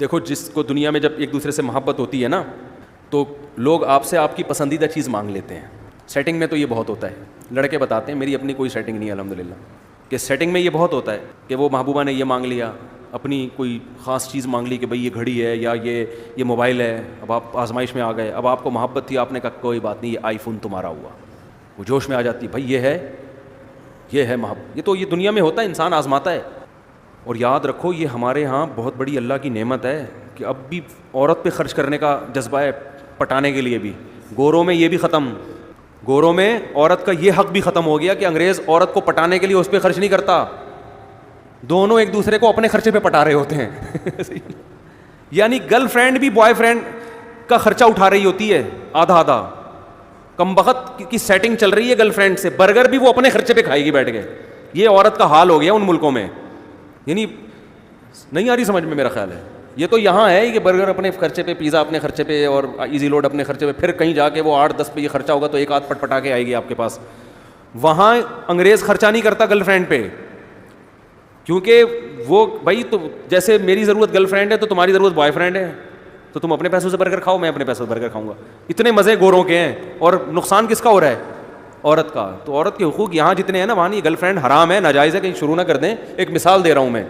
دیکھو جس کو دنیا میں جب ایک دوسرے سے محبت ہوتی ہے نا تو لوگ آپ سے آپ کی پسندیدہ چیز مانگ لیتے ہیں. سیٹنگ میں تو یہ بہت ہوتا ہے. لڑکے بتاتے ہیں, میری اپنی کوئی سیٹنگ نہیں ہے الحمدللہ, کہ سیٹنگ میں یہ بہت ہوتا ہے کہ وہ محبوبہ نے یہ مانگ لیا, اپنی کوئی خاص چیز مانگ لی کہ بھئی یہ گھڑی ہے یا یہ موبائل ہے. اب آپ آزمائش میں آ گئے, اب آپ کو محبت تھی, آپ نے کہا کوئی بات نہیں, یہ آئی فون تمہارا ہوا. وہ جوش میں آ جاتی, بھائی یہ ہے محبت. یہ تو یہ دنیا میں ہوتا ہے, انسان آزماتا ہے. اور یاد رکھو یہ ہمارے ہاں بہت بڑی اللہ کی نعمت ہے کہ اب بھی عورت پہ خرچ کرنے کا جذبہ ہے, پٹانے کے لیے بھی. گوروں میں یہ بھی ختم, گوروں میں عورت کا یہ حق بھی ختم ہو گیا کہ انگریز عورت کو پٹانے کے لیے اس پہ خرچ نہیں کرتا, دونوں ایک دوسرے کو اپنے خرچے پہ پٹا رہے ہوتے ہیں. یعنی گرل فرینڈ بھی بوائے فرینڈ کا خرچہ اٹھا رہی ہوتی ہے آدھا آدھا. کم بخت کی سیٹنگ چل رہی ہے گرل فرینڈ سے, برگر بھی وہ اپنے خرچے پہ کھائے گی بیٹھ کے. یہ عورت کا حال ہو گیا ان ملکوں میں. یعنی نہیں آ رہی سمجھ میں, میرا خیال ہے یہ تو یہاں ہے کہ برگر اپنے خرچے پہ, پیزا اپنے خرچے پہ, اور ایزی لوڈ اپنے خرچے پہ. پھر کہیں جا کے وہ 8-10 پہ یہ خرچہ ہوگا تو ایک آدھ پٹ پٹا کے آئے گی آپ کے پاس. وہاں انگریز خرچہ نہیں کرتا گرل فرینڈ پہ, کیونکہ وہ بھائی تو جیسے میری ضرورت گرل فرینڈ ہے تو تمہاری ضرورت بوائے فرینڈ ہے, تو تم اپنے پیسوں سے برگر کھاؤ, میں اپنے پیسوں سے برگر کھاؤں گا. اتنے مزے گوروں کے ہیں, اور نقصان کس کا ہو رہا ہے؟ عورت کا. تو عورت کے حقوق یہاں جتنے ہیں نا وہاں نہیں. گرل فرینڈ حرام ہے, ناجائز ہے, کہیں شروع نہ کر دیں. ایک مثال دے رہا ہوں میں.